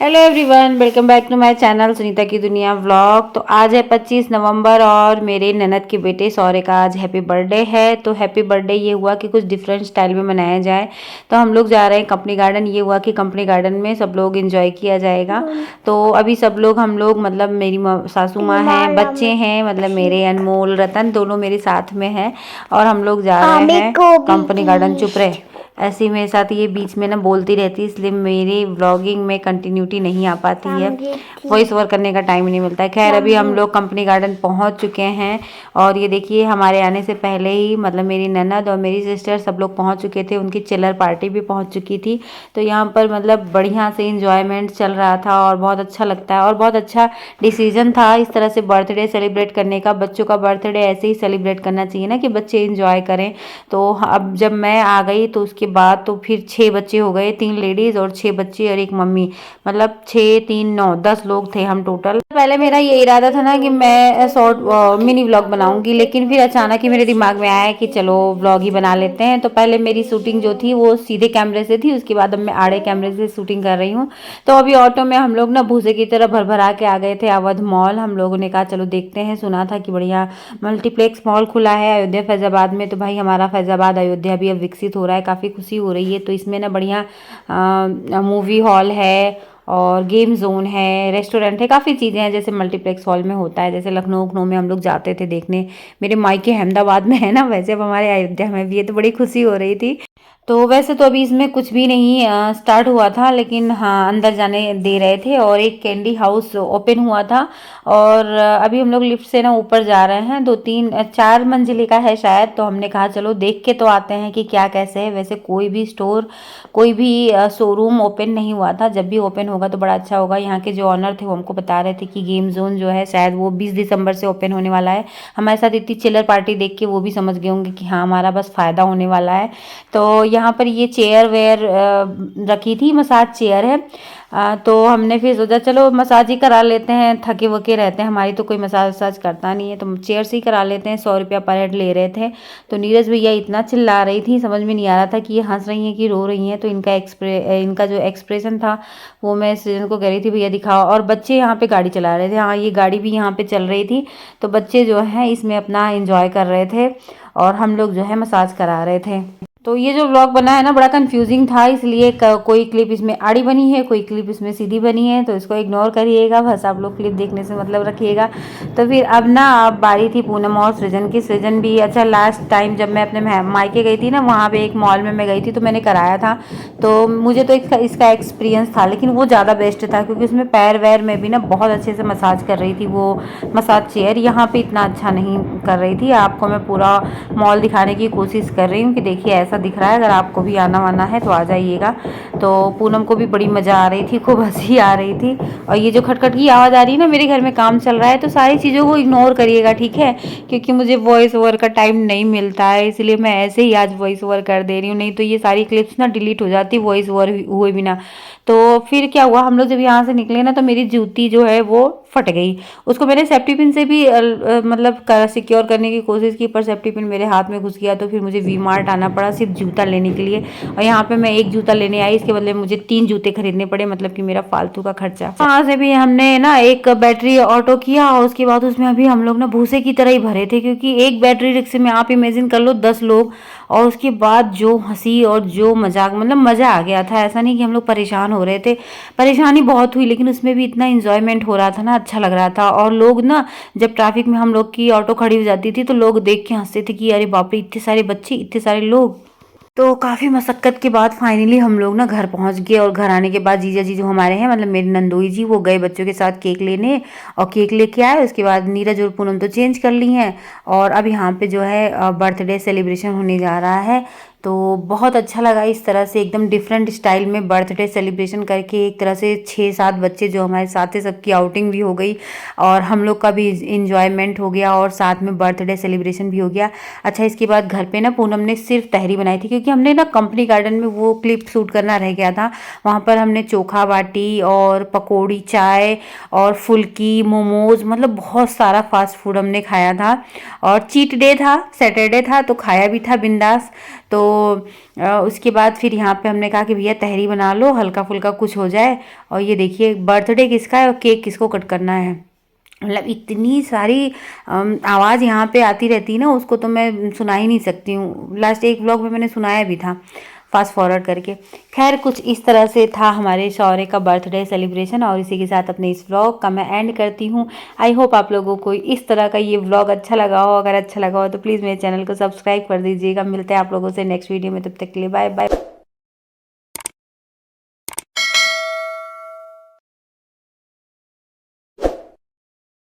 Hello everyone, welcome back to my channel Sunita की दुनिया vlog. तो आज है 25 नवंबर और मेरे ननद के बेटे सौर्य का आज हैप्पी बर्थडे है। तो हैप्पी बर्थडे ये हुआ कि कुछ डिफरेंट स्टाइल में मनाया जाए। तो हम लोग जा रहे हैं कंपनी गार्डन। ये हुआ कि कंपनी गार्डन में सब लोग एंजॉय किया जाएगा। तो अभी सब लोग हम लोग मतलब मेरी सासू माँ हैं, बच्चे हैं, मतलब मेरे अनमोल रतन दोनों मेरे साथ में हैं और हम लोग जा रहे हैं कंपनी गार्डन। चुप रहे, ऐसी मेरे साथ ये बीच में ना बोलती रहती है, इसलिए मेरी व्लॉगिंग में कंटिन्यूटी नहीं आ पाती है, वॉइस ओवर करने का टाइम नहीं मिलता है। खैर अभी हम लोग कंपनी गार्डन पहुंच चुके हैं और ये देखिए हमारे आने से पहले ही मतलब मेरी ननद और मेरी सिस्टर सब लोग पहुंच चुके थे। उनकी चिलर पार्टी भी पहुंच चुकी थी। तो यहाँ पर मतलब बढ़िया से इंजॉयमेंट चल रहा था और बहुत अच्छा लगता है और बहुत अच्छा डिसीजन था इस तरह से बर्थडे सेलिब्रेट करने का। बच्चों का बर्थडे ऐसे ही सेलिब्रेट करना चाहिए ना कि बच्चे इंजॉय करें। तो अब जब मैं आ गई तो उसके बाद तो फिर 6 बच्चे हो गए, 3 लेडीज और 6 बच्चे और एक मम्मी, मतलब 6 3 9 10 लोग थे हम टोटल। पहले मेरा ये इरादा था ना कि मैं शॉर्ट मिनी व्लॉग बनाऊंगी, लेकिन फिर अचानक ही मेरे दिमाग में आया कि चलो व्लॉग ही बना लेते हैं। तो पहले मेरी शूटिंग जो थी वो सीधे कैमरे से थी, उसके बाद अब मैं आड़े कैमरे से शूटिंग कर रही हूँ। तो अभी ऑटो में हम लोग ना भूसे की तरह भर भरा के आ गए थे अवध मॉल। हम लोगों ने कहा चलो देखते हैं, सुना था कि बढ़िया मल्टीप्लेक्स मॉल खुला है अयोध्या फैजाबाद में। तो भाई हमारा फैजाबाद अयोध्या भी अब विकसित हो रहा है, काफ़ी खुशी हो रही है। तो इसमें ना बढ़िया मूवी हॉल है और गेम जोन है, रेस्टोरेंट है, काफ़ी चीज़ें हैं जैसे मल्टीप्लेक्स हॉल में होता है, जैसे लखनऊ में हम लोग जाते थे देखने। मेरे मायके अहमदाबाद में है ना, वैसे अब हमारे अयोध्या में भी है, तो बड़ी खुशी हो रही थी। तो वैसे तो अभी इसमें कुछ भी नहीं स्टार्ट हुआ था, लेकिन हाँ अंदर जाने दे रहे थे और एक कैंडी हाउस ओपन हुआ था। और अभी हम लोग लिफ्ट से ना ऊपर जा रहे हैं, 4 मंजिले का है शायद। तो हमने कहा चलो देख के तो आते हैं कि क्या कैसे है। वैसे कोई भी स्टोर, कोई भी शोरूम ओपन नहीं हुआ था। जब भी ओपन होगा तो बड़ा अच्छा होगा। यहाँ के जो ऑनर थे वो हमको बता रहे थे कि गेम जोन जो है शायद वो 20 दिसंबर से ओपन होने वाला है। हमारे साथ इतनी चिल्लर पार्टी देख के वो भी समझ गए होंगे कि हाँ हमारा बस फ़ायदा होने वाला है। तो यहाँ पर ये चेयर वेयर रखी थी, मसाज चेयर है। तो हमने फिर सोचा चलो मसाज ही करा लेते हैं, थके वके रहते हैं, हमारी तो कोई मसाज वसाज करता नहीं है, तो चेयर से ही करा लेते हैं। 100 रुपया पर हेड ले रहे थे। तो नीरज भैया इतना चिल्ला रही थी, समझ में नहीं आ रहा था कि ये हंस रही हैं कि रो रही हैं। तो इनका जो एक्सप्रेशन था वो मैं सृजन को कह रही थी भैया दिखाओ। और बच्चे यहाँ पे गाड़ी चला रहे थे, हाँ ये गाड़ी भी यहाँ पे चल रही थी। तो बच्चे जो है इसमें अपना इंजॉय कर रहे थे और हम लोग जो है मसाज करा रहे थे। तो ये जो व्लॉग बना है ना बड़ा कंफ्यूजिंग था, इसलिए कोई क्लिप इसमें आड़ी बनी है, कोई क्लिप इसमें सीधी बनी है, तो इसको इग्नोर करिएगा, बस आप लोग क्लिप देखने से मतलब रखिएगा। तो फिर अब ना अब बारी थी पूनम और सृजन की। सृजन भी अच्छा, लास्ट टाइम जब मैं अपने मायके गई थी ना, वहाँ पे एक मॉल में मैं गई थी तो मैंने कराया था। तो मुझे तो इसका एक्सपीरियंस था, लेकिन वो ज़्यादा बेस्ट था क्योंकि उसमें पैर वैर में भी ना बहुत अच्छे से मसाज कर रही थी वो मसाज चेयर। यहाँ पे इतना अच्छा नहीं कर रही थी। आपको मैं पूरा मॉल दिखाने की कोशिश कर रही हूँ कि देखिए ऐसा दिख रहा है, अगर आपको भी आना वाना है तो आ जाइएगा। तो पूनम को भी बड़ी मज़ा आ रही थी, खूब हंसी आ रही थी। और ये जो खटखट की आवाज़ आ रही है ना, मेरे घर में काम चल रहा है, तो सारी चीज़ों को इग्नोर करिएगा, ठीक है, क्योंकि मुझे वॉइस ओवर का टाइम नहीं मिलता है, इसलिए मैं ऐसे ही आज वॉइस ओवर कर दे रही हूँ। नहीं तो ये सारी क्लिप्स ना डिलीट हो जाती वॉइस ओवर हुए बिना। तो फिर क्या हुआ, हम लोग जब यहाँ से निकले ना तो मेरी जूती जो है वो फट गई। उसको मैंने सेफ्टी पिन से भी मतलब सिक्योर करने की कोशिश की, पर सेफ्टी पिन मेरे हाथ में घुस गया। तो फिर मुझे वी मार्ट आना पड़ा सिर्फ जूता लेने के लिए। और यहाँ पे मैं एक जूता लेने आई, इसके बदले मुझे 3 जूते खरीदने पड़े, मतलब कि मेरा फालतू का खर्चा। वहाँ से भी हमने ना एक बैटरी ऑटो किया और उसके बाद उसमें अभी हम लोग ना भूसे की तरह ही भरे थे, क्योंकि एक बैटरी रिक्शे में आप इमेजिन कर लो 10 लोग। और उसके बाद जो हंसी और जो मजाक, मतलब मज़ा आ गया था। ऐसा नहीं कि हम लोग परेशान हो रहे थे, परेशानी बहुत हुई, लेकिन उसमें भी इतना इंजॉयमेंट हो रहा था ना, अच्छा लग रहा था। और लोग ना जब ट्रैफिक में हम लोग की ऑटो खड़ी हो जाती थी तो लोग देख के हंसते थे कि अरे बाप रे इतने सारे बच्चे, इतने सारे लोग। तो काफ़ी मशक्क़त के बाद फाइनली हम लोग ना घर पहुंच गए। और घर आने के बाद जीजा जी जो हमारे हैं, मतलब मेरे नंदोई जी, वो गए बच्चों के साथ केक लेने और केक लेके आए। उसके बाद नीरज और पूनम तो चेंज कर ली हैं और अब यहाँ पे जो है बर्थडे सेलिब्रेशन होने जा रहा है। तो बहुत अच्छा लगा इस तरह से एकदम डिफरेंट स्टाइल में बर्थडे सेलिब्रेशन करके। एक तरह से 6-7 बच्चे जो हमारे साथ थे सबकी आउटिंग भी हो गई और हम लोग का भी इंजॉयमेंट हो गया और साथ में बर्थडे सेलिब्रेशन भी हो गया। अच्छा, इसके बाद घर पे ना पूनम ने सिर्फ तहरी बनाई थी, क्योंकि हमने ना कंपनी गार्डन में वो क्लिप शूट करना रह गया था। वहाँ पर हमने चोखा बाटी और पकौड़ी, चाय और फुल्की, मोमोज, मतलब बहुत सारा फास्ट फूड हमने खाया था। और चीट डे था, सैटरडे था, तो खाया भी था बिंदास। तो उसके बाद फिर यहाँ पे हमने कहा कि भैया तहरी बना लो, हल्का फुल्का कुछ हो जाए। और ये देखिए बर्थडे किसका है और केक किसको कट करना है। मतलब इतनी सारी आवाज़ यहाँ पे आती रहती है ना, उसको तो मैं सुना ही नहीं सकती हूँ। लास्ट एक व्लॉग में मैंने सुनाया भी था फास्ट फॉरवर्ड करके। खैर कुछ इस तरह से था हमारे शौर्य का बर्थडे सेलिब्रेशन, और इसी के साथ अपने इस व्लॉग का मैं एंड करती हूँ। आई होप आप लोगों को इस तरह का ये व्लॉग अच्छा लगा हो। अगर अच्छा लगा हो तो प्लीज़ मेरे चैनल को सब्सक्राइब कर दीजिएगा। मिलते हैं आप लोगों से नेक्स्ट वीडियो में, तब तक के लिए बाय बाय।